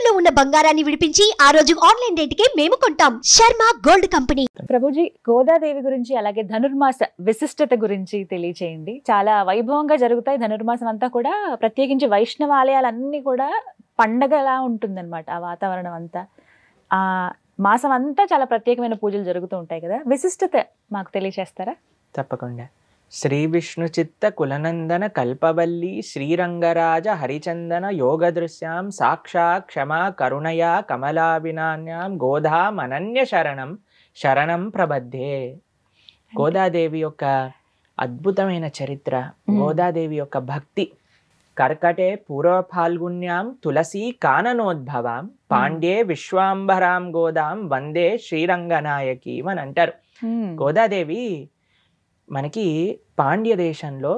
తాకట్టులో ఉన్న బంగారాన్ని విడిపించి ఆ రోజు ఆన్లైన్ రేటుకే మేము కొంటాం. Sharma gold company. ప్రభుజీ, గోదాదేవి గురించి అలాగే ధనుర్మాస విశిష్టత గురించి తెలియచేయండి. చాలా వైభవంగా జరుగుతాయి ధనుర్మాసం అంతా కూడా. ప్రత్యేకించి వైష్ణవ ఆలయాలన్నీ కూడా పండగలా ఉంటుందన్నమాట. ఆ వాతావరణం అంతా, ఆ మాసం అంతా చాలా ప్రత్యేకమైన పూజలు జరుగుతూ ఉంటాయి కదా. విశిష్టత మాకు తెలియచేస్తారా? తప్పకుండా. శ్రీ విష్ణు చిత్త కులనందన కల్పవల్లి శ్రీరంగరాజ హరిచందన యోగదృశ్యాం సాక్షాత్ క్షమా కరుణయా కమలాభినాన్యాం గోధామనన్య శరణం శరణం ప్రబద్ధే. గోదాదేవి యొక్క అద్భుతమైన చరిత్ర, గోదాదేవి యొక్క భక్తి. కర్కటే పూర్వ ఫాల్గుణ్యాం తులసీ కాననోద్భవాం పాండ్యే విశ్వాంబరాం గోదాం వందే శ్రీరంగనాయకి అని అంటారు. గోదాదేవి మనకి పాండ్య దేశంలో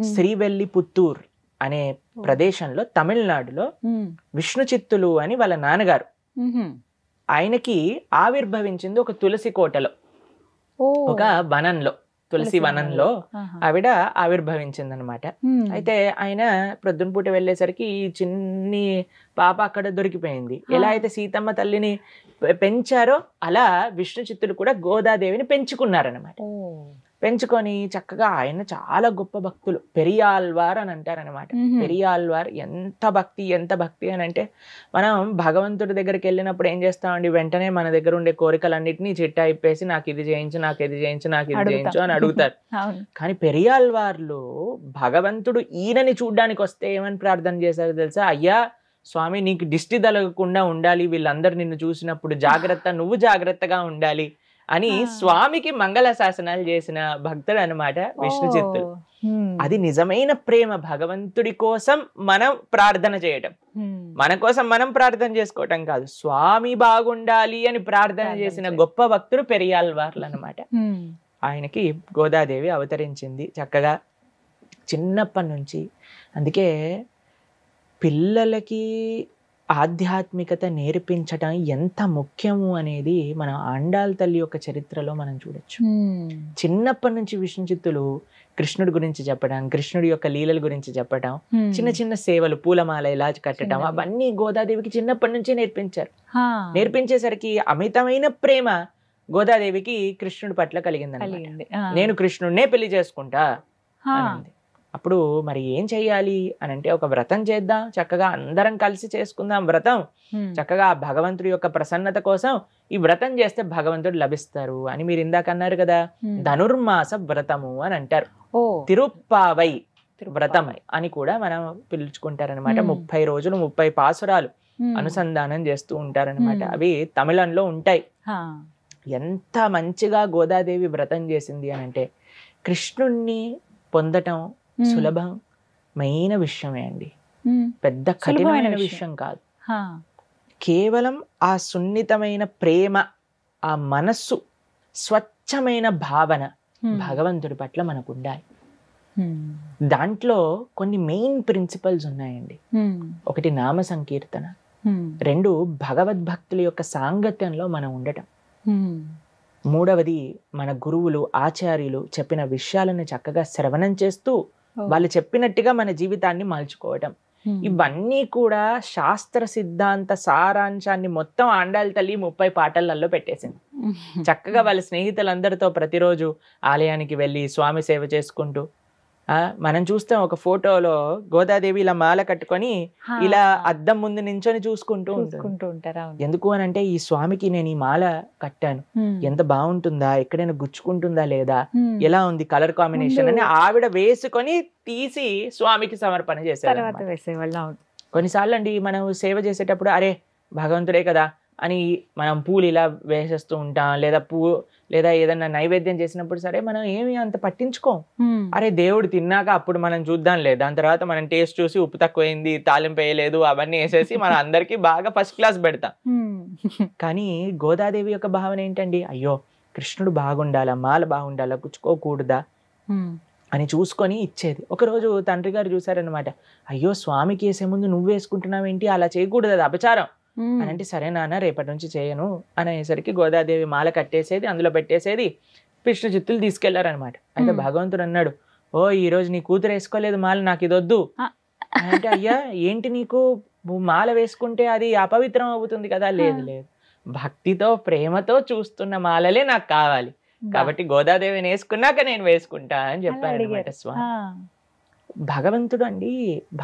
శ్రీవెల్లిపుత్తూర్ అనే ప్రదేశంలో తమిళనాడులో విష్ణు చిత్తులు అని వాళ్ళ నాన్నగారు, ఆయనకి ఆవిర్భవించింది ఒక తులసి కోటలో, ఒక వనంలో, తులసి వనంలో ఆవిడ ఆవిర్భవించింది అనమాట. అయితే ఆయన ప్రొద్దున పూట వెళ్ళేసరికి ఈ చిన్ని పాప అక్కడ దొరికిపోయింది. ఎలా అయితే సీతమ్మ తల్లిని పెంచారో అలా విష్ణు చిత్తులు కూడా గోదాదేవిని పెంచుకున్నారనమాట. పెంచుకొని చక్కగా ఆయన చాలా గొప్ప భక్తులు, పెరియాల్వార్ అని అంటారనమాట. పెరియాల్వార్ ఎంత భక్తి అని అంటే, మనం భగవంతుడి దగ్గరికి వెళ్ళినప్పుడు ఏం చేస్తామండి, వెంటనే మన దగ్గర ఉండే కోరికలన్నిటినీ చిట్టా ఇప్పేసి నాకు ఇది చేయించు, నాకు ఇది చేయించు, నాకు ఇది చేయించు అని అడుగుతారు. కానీ పెరియాల్వార్లు భగవంతుడు ఈయనని చూడ్డానికి వస్తే ఏమని ప్రార్థన చేశారు తెలుసా? అయ్యా స్వామి, నీకు దిష్టి తగలకుండా ఉండాలి, వీళ్ళందరూ నిన్ను చూసినప్పుడు జాగ్రత్త, నువ్వు జాగ్రత్తగా ఉండాలి అని స్వామికి మంగళ శాసనాలు చేసిన భక్తుడు అనమాట విష్ణు చిత్తులు. అది నిజమైన ప్రేమ. భగవంతుడి కోసం మనం ప్రార్థన చేయటం, మన కోసం మనం ప్రార్థన చేసుకోవటం కాదు, స్వామి బాగుండాలి అని ప్రార్థన చేసిన గొప్ప భక్తుడు పెరియాల్వార్లు అనమాట. ఆయనకి గోదాదేవి అవతరించింది చక్కగా చిన్నప్పటి నుంచి. అందుకే పిల్లలకి ఆధ్యాత్మికత నేర్పించటం ఎంత ముఖ్యము అనేది మన ఆండాళ్ తల్లి యొక్క చరిత్రలో మనం చూడొచ్చు. చిన్నప్పటి నుంచి విష్ణు చిత్తులు కృష్ణుడి గురించి చెప్పడం, కృష్ణుడి యొక్క లీలల గురించి చెప్పడం, చిన్న చిన్న సేవలు, పూలమాల ఇలా కట్టడం, అవన్నీ గోదాదేవికి చిన్నప్పటి నుంచే నేర్పించారు. నేర్పించేసరికి అమితమైన ప్రేమ గోదాదేవికి కృష్ణుడి పట్ల కలిగింది. నేను కృష్ణుడినే పెళ్లి చేసుకుంటా అనింది. అప్పుడు మరి ఏం చెయ్యాలి అని అంటే, ఒక వ్రతం చేద్దాం, చక్కగా అందరం కలిసి చేసుకుందాం వ్రతం, చక్కగా భగవంతుడి యొక్క ప్రసన్నత కోసం ఈ వ్రతం చేస్తే భగవంతుడు లభిస్తారు అని మీరు ఇందాక అన్నారు కదా. ధనుర్మాస వ్రతము అని అంటారు, తిరుప్పావై వ్రతం అని కూడా మనం పిలుచుకుంటారనమాట. 30 రోజులు 30 పాసురాలు అనుసంధానం చేస్తూ ఉంటారనమాట. అవి తమిళంలో ఉంటాయి. ఎంత మంచిగా గోదాదేవి వ్రతం చేసింది అని అంటే, కృష్ణుణ్ణి పొందటం సులభమైన విషయమే అండి, పెద్ద కఠినమైన విషయం కాదు. కేవలం ఆ సున్నితమైన ప్రేమ, ఆ మనస్సు, స్వచ్ఛమైన భావన భగవంతుడి పట్ల మనకు ఉండాలి. దాంట్లో కొన్ని మెయిన్ ప్రిన్సిపల్స్ ఉన్నాయండి. ఒకటి నామ సంకీర్తన, 2 భగవద్భక్తుల యొక్క సాంగత్యంలో మనం ఉండటం, 3వది మన గురువులు ఆచార్యులు చెప్పిన విషయాలను చక్కగా శ్రవణం చేస్తూ వాళ్ళు చెప్పినట్టుగా మన జీవితాన్ని మలుచుకోవటం. ఇవన్నీ కూడా శాస్త్ర సిద్ధాంత సారాంశాన్ని మొత్తం ఆండాళ్ తల్లి 30 పాటలలో పెట్టేసింది. చక్కగా వాళ్ళ స్నేహితులందరితో ప్రతిరోజు ఆలయానికి వెళ్ళి స్వామి సేవ చేసుకుంటూ, మనం చూస్తాం ఒక ఫోటోలో గోదాదేవి ఇలా మాల కట్టుకొని ఇలా అద్దం ముందు నించొని చూసుకుంటూ ఉంటారు. ఎందుకు అని అంటే, ఈ స్వామికి నేను ఈ మాల కట్టాను, ఎంత బాగుంటుందా, ఎక్కడైనా గుచ్చుకుంటుందా లేదా, ఎలా ఉంది కలర్ కాంబినేషన్ అని ఆవిడ వేసుకొని తీసి స్వామికి సమర్పణ చేసేవాళ్ళు. కొన్నిసార్లు అండి మనం సేవ చేసేటప్పుడు అరే భగవంతుడే కదా అని మనం పూలు ఇలా వేసేస్తూ ఉంటాం, లేదా ఏదన్నా నైవేద్యం చేసినప్పుడు సరే మనం ఏమి అంత పట్టించుకోం. అరే దేవుడు తిన్నాక అప్పుడు మనం చూద్దాంలే, దాని తర్వాత మనం టేస్ట్ చూసి ఉప్పు తక్కువైంది, తాలింపు వేయలేదు, అవన్నీ వేసేసి మనం అందరికి బాగా ఫస్ట్ క్లాస్ పెడతాం. కానీ గోదాదేవి యొక్క భావన ఏంటండి, అయ్యో కృష్ణుడు బాగుండాలా, మాల బాగుండాలా, గుచ్చుకోకూడదా అని చూసుకొని ఇచ్చేది. ఒకరోజు తండ్రి గారు చూసారనమాట, అయ్యో స్వామికి వేసే ముందు నువ్వు వేసుకుంటున్నావేంటి, అలా చేయకూడదు, అది అపచారం అని అంటే, సరే నాన్న రేపటి నుంచి చేయను అనేసరికి గోదాదేవి మాల కట్టేసేది, అందులో పెట్టేసేది, విష్ణు చిత్తులు తీసుకెళ్లారనమాట. అయితే భగవంతుడు అన్నాడు, ఓ ఈ రోజు నీ కూతురు వేసుకోలేదు మాల, నాకు ఇది వద్దు అంటే, అయ్యా ఏంటి నీకు మాల వేసుకుంటే అది అపవిత్రం అవుతుంది కదా, లేదు లేదు, భక్తితో ప్రేమతో చూస్తున్న మాలలే నాకు కావాలి, కాబట్టి గోదాదేవిని వేసుకున్నాక నేను వేసుకుంటా అని చెప్పారు అనమాట స్వామి. భగవంతుడు అండి,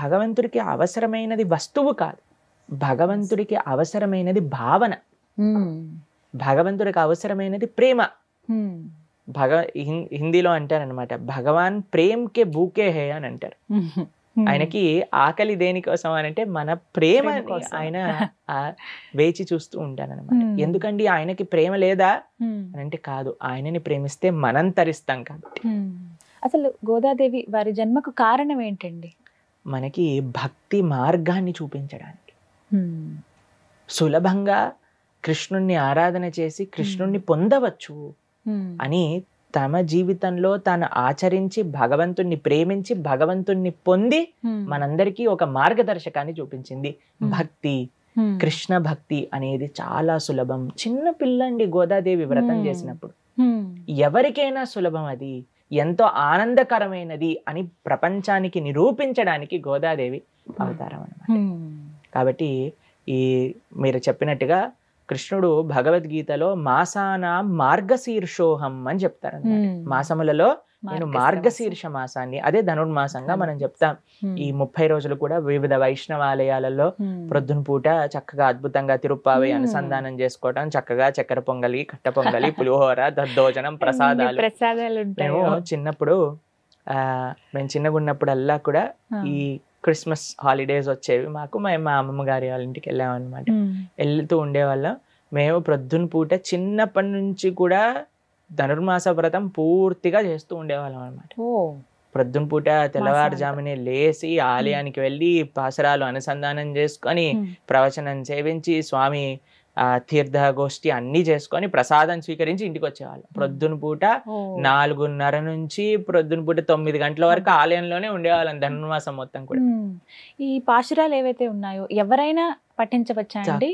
భగవంతుడికి అవసరమైనది వస్తువు కాదు, భగవంతుడికి అవసరమైనది భావన, భగవంతుడికి అవసరమైనది ప్రేమ. హిందీలో అంటారనమాట, భగవాన్ ప్రేమ్ కే బూకే హే అని అంటారు. ఆయనకి ఆకలి దేనికోసం అని అంటే మన ప్రేమని ఆయన వేచి చూస్తూ ఉంటారనమాట. ఎందుకండి ఆయనకి ప్రేమ లేదా అని అంటే కాదు, ఆయనని ప్రేమిస్తే మనం తరిస్తాం కాబట్టి. అసలు గోదాదేవి వారి జన్మకు కారణం ఏంటండి? మనకి భక్తి మార్గాన్ని చూపించడానికి, సులభంగా కృష్ణుణ్ణి ఆరాధన చేసి కృష్ణుణ్ణి పొందవచ్చు అని తమ జీవితంలో తాను ఆచరించి భగవంతుణ్ణి ప్రేమించి భగవంతుణ్ణి పొంది మనందరికీ ఒక మార్గదర్శకాన్ని చూపించింది. భక్తి, కృష్ణ భక్తి అనేది చాలా సులభం. చిన్న పిల్లండి గోదాదేవి వ్రతం చేసినప్పుడు ఎవరికైనా సులభం, అది ఎంతో ఆనందకరమైనది అని ప్రపంచానికి నిరూపించడానికి గోదాదేవి అవతారం అన్నమాట. కాబట్టి ఈ మీరు చెప్పినట్టుగా కృష్ణుడు భగవద్గీతలో మాసాన మార్గశీర్షోహం అని చెప్తారు. మాసములలో నేను మార్గశీర్ష మాసాన్ని, అదే ధనుర్మాసంగా మనం చెప్తాం. ఈ 30 రోజులు కూడా వివిధ వైష్ణవాలయాలలో ప్రొద్దున పూట చక్కగా అద్భుతంగా తిరుప్పావై అనుసంధానం చేసుకోవటం, చక్కగా చక్కెర పొంగలి, కట్ట పొంగలి, పులిహోర, దద్దోజనం, ప్రసాదాలు. మేము చిన్నగా ఉన్నప్పుడల్లా కూడా ఈ క్రిస్మస్ హాలిడేస్ వచ్చేవి మాకు, మా అమ్మమ్మ గారి వాళ్ళ ఇంటికి వెళ్ళామన్నమాట. వెళ్తూ ఉండేవాళ్ళం. మేము ప్రొద్దున పూట చిన్నప్పటి నుంచి కూడా ధనుర్మాస వ్రతం పూర్తిగా చేస్తూ ఉండేవాళ్ళం అనమాట. ప్రొద్దున పూట తెల్లవారుజామునే లేచి ఆలయానికి వెళ్ళి పాసరాలు అనుసంధానం చేసుకొని ప్రవచనం సేవించి స్వామి తీర్థగోష్ఠి అన్ని చేసుకొని ప్రసాదం స్వీకరించి ఇంటికి వచ్చేవాళ్ళం. ప్రొద్దున పూట 4:30 నుంచి ప్రొద్దున పూట 9 గంటల వరకు ఆలయంలోనే ఉండేవాళ్ళం ధనుర్మాసం మొత్తం కూడా. ఈ పాశురాలు ఏవైతే ఉన్నాయో ఎవరైనా పఠించవచ్చా అండి?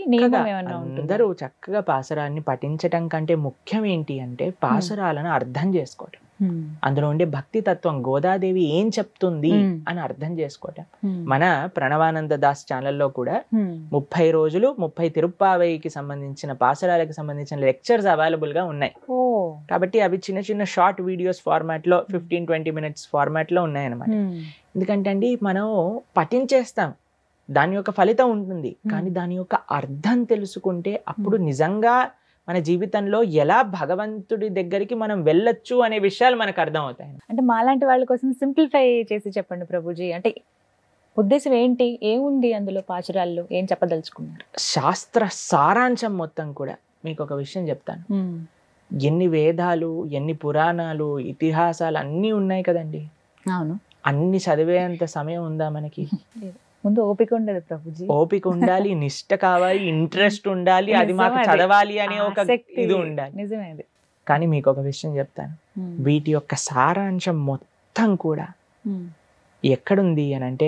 అందరూ చక్కగా పాసురాన్ని పఠించటం కంటే ముఖ్యం ఏంటి అంటే పాసురాలను అర్థం చేసుకోవటం, అందులో ఉండే భక్తి తత్వం, గోదాదేవి ఏం చెప్తుంది అని అర్థం చేసుకోవటం. మన ప్రణవానంద దాస్ ఛానల్లో కూడా 30 రోజులు 30 తిరుప్పావైకి సంబంధించిన పాసురాలకు సంబంధించిన లెక్చర్స్ అవైలబుల్ గా ఉన్నాయి. కాబట్టి అవి చిన్న చిన్న షార్ట్ వీడియోస్ ఫార్మాట్ లో 15-20 minutes ఫార్మాట్ లో ఉన్నాయన్నమాట. ఎందుకంటే అండి మనం పఠించేస్తాం, దాని యొక్క ఫలితం ఉంటుంది, కానీ దాని యొక్క అర్థం తెలుసుకుంటే అప్పుడు నిజంగా మన జీవితంలో ఎలా భగవంతుడి దగ్గరికి మనం వెళ్ళొచ్చు అనే విషయాలు మనకు అర్థం అవుతాయి. అంటే మాలాంటి వాళ్ళ కోసం సింప్లిఫై చేసి చెప్పండి ప్రభుజీ, అంటే ఉద్దేశం ఏంటి, ఏముంది అందులో పాశురాల్లో, ఏం చెప్పదలుచుకున్నారు? శాస్త్ర సారాంశం మొత్తం కూడా మీకు ఒక విషయం చెప్తాను. ఎన్ని వేదాలు, ఎన్ని పురాణాలు, ఇతిహాసాలు అన్నీ ఉన్నాయి కదండి. అవును, అన్ని చదివేంత సమయం ఉందా మనకి? ముందు ఓపిక ఉండదు ప్రభుజీ. ఓపిక ఉండాలి, నిష్ట కావాలి, ఇంట్రెస్ట్ ఉండాలి, అది మాకు చదవాలి అనే ఒక ఇది ఉండాలి. నిజమే. కానీ మీకు ఒక విషయం చెప్తాను, వీటి యొక్క సారాంశం మొత్తం కూడా ఎక్కడుంది అని అంటే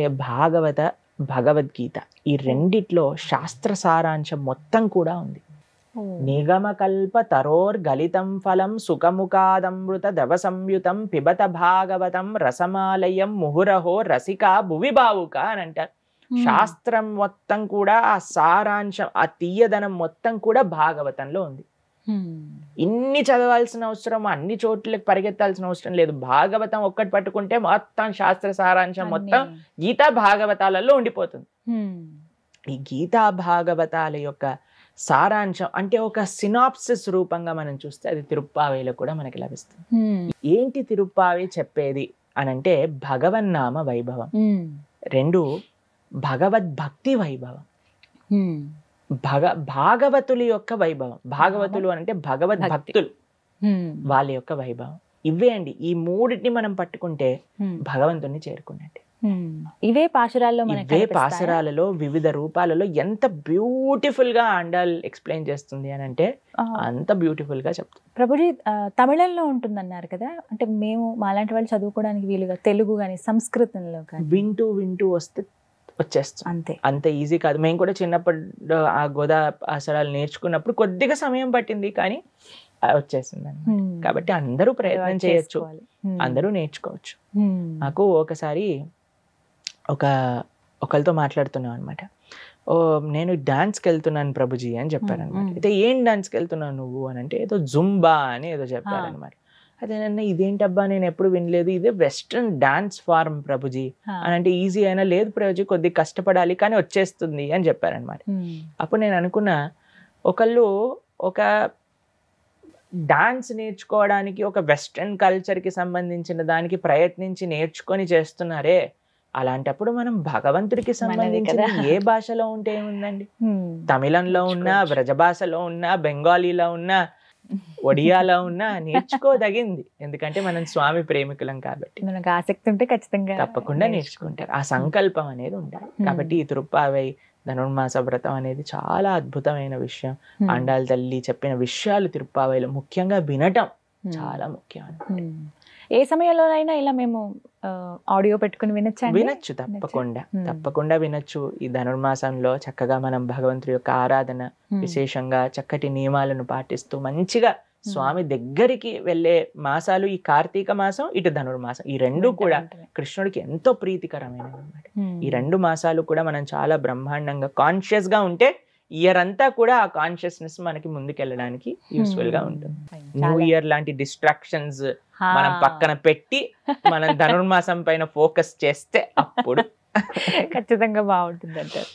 భగవద్గీత, ఈ రెండిట్లో శాస్త్ర సారాంశం మొత్తం కూడా ఉంది. నిగమకల్ప తరోర్ గలితం ఫలం సుఖముఖాదమృత దవ సంయుతం పిబత భాగవతం రసమాలయం ముహురహో రసిక భువి భావుక అని అంటారు. శాస్త్రం మొత్తం కూడా ఆ సారాంశం, ఆ తీయదనం మొత్తం కూడా భాగవతంలో ఉంది. ఇన్ని చదవాల్సిన అవసరం, అన్ని చోట్లకి పరిగెత్తాల్సిన అవసరం లేదు. భాగవతం ఒక్కటి పట్టుకుంటే మొత్తం శాస్త్ర సారాంశం మొత్తం గీతా భాగవతాలలో ఉండిపోతుంది. ఈ గీతా భాగవతాల యొక్క సారాంశం అంటే ఒక సినాప్సిస్ రూపంగా మనం చూస్తే అది తిరుప్పావైలో కూడా మనకి లభిస్తుంది. ఏంటి తిరుప్పావై చెప్పేది అని అంటే భగవన్నామ వైభవం, 2 భగవద్భక్తి వైభవం, భాగవతుల యొక్క వైభవం. భాగవతులు అంటే భగవద్భక్తులు, వాళ్ళ యొక్క వైభవం. ఇవే అండి, ఈ 3ని మనం పట్టుకుంటే భగవంతుని చేరుకున్నట్టే. ఇవే పాశురాల్లో, ఇవే పాశురాలలో వివిధ రూపాలలో ఎంత బ్యూటిఫుల్ గా ఆండాల్ ఎక్స్ప్లెయిన్ చేస్తుంది అని అంటే అంత బ్యూటిఫుల్ గా చెప్తుంది. ప్రభుజీ తమిళంలో ఉంటుందన్నారు కదా, అంటే మేము మాలాంటి వాళ్ళు చదువుకోవడానికి వీలుగా తెలుగు కానీ సంస్కృతంలో కానీ వింటూ వస్తే వచ్చేస్తాం, అంతే. అంత ఈజీ కాదు. మేము కూడా చిన్నప్పుడు ఆ గోదా పాశురాలు నేర్చుకున్నప్పుడు కొద్దిగా సమయం పట్టింది, కానీ వచ్చేసింది. కాబట్టి అందరూ ప్రయత్నం చేయొచ్చు, అందరూ నేర్చుకోవచ్చు. నాకు ఒకసారి ఒకరితో మాట్లాడుతున్నాం అనమాట. ఓ నేను డాన్స్కి వెళ్తున్నాను ప్రభుజీ అని చెప్పారనమాట. అయితే ఏం డాన్స్కి వెళ్తున్నావు నువ్వు అని అంటే ఏదో జుంబా అని ఏదో చెప్పారనమాట. అదేనన్నా ఇదేంటబ్బా నేను ఎప్పుడు వినలేదు, ఇదే వెస్ట్రన్ డాన్స్ ఫార్మ్ ప్రభుజీ అని అంటే ఈజీ అయినా లేదు ప్రభుజీ కొద్దిగా కష్టపడాలి కానీ వచ్చేస్తుంది అని చెప్పారనమాట. అప్పుడు నేను అనుకున్నా ఒకళ్ళు ఒక డాన్స్ నేర్చుకోవడానికి ఒక వెస్ట్రన్ కల్చర్కి సంబంధించిన దానికి ప్రయత్నించి నేర్చుకొని చేస్తున్నారే, అలాంటప్పుడు మనం భగవంతుడికి సంబంధించిన ఏ భాషలో ఉంటే ఏముందండి, తమిళంలో ఉన్నా, వ్రజభాషలో ఉన్నా, బెంగాలీలో ఉన్నా, ఒడియాలో ఉన్నా నేర్చుకోదగింది. ఎందుకంటే మనం స్వామి ప్రేమికులం కాబట్టి. మనకు ఆసక్తి ఉంటే ఖచ్చితంగా తప్పకుండా నేర్చుకుంటారు. ఆ సంకల్పం అనేది ఉండాలి. కాబట్టి ఈ తిరుప్పావై ధనుర్మాస వ్రతం అనేది చాలా అద్భుతమైన విషయం. ఆండాళ్ తల్లి చెప్పిన విషయాలు తిరుప్పావైలో ముఖ్యంగా వినటం చాలా ముఖ్యం. ఏ సమయంలోనైనా ఇలా మేము ఆడియో పెట్టుకుని వినొచ్చు, తప్పకుండా వినొచ్చు. ఈ ధనుర్మాసంలో చక్కగా మనం భగవంతుడి యొక్క ఆరాధన విశేషంగా చక్కటి నియమాలను పాటిస్తూ మంచిగా స్వామి దగ్గరికి వెళ్ళే మాసాలు ఈ కార్తీక మాసం, ఇటు ధనుర్మాసం, ఈ రెండు కూడా కృష్ణుడికి ఎంతో ప్రీతికరమైనవి అన్నమాట. ఈ 2 మాసాలు కూడా మనం చాలా బ్రహ్మాండంగా కాన్షియస్ గా ఉంటే ఇయర్ అంతా కూడా ఆ కాన్షియస్నెస్ మనకి ముందుకెళ్ళడానికి యూస్ఫుల్ గా ఉంటుంది. న్యూ ఇయర్ లాంటి డిస్ట్రాక్షన్స్ మనం పక్కన పెట్టి మనం ధనుర్మాసం పైన ఫోకస్ చేస్తే అప్పుడు ఖచ్చితంగా బాగుంటుంది అంటారు.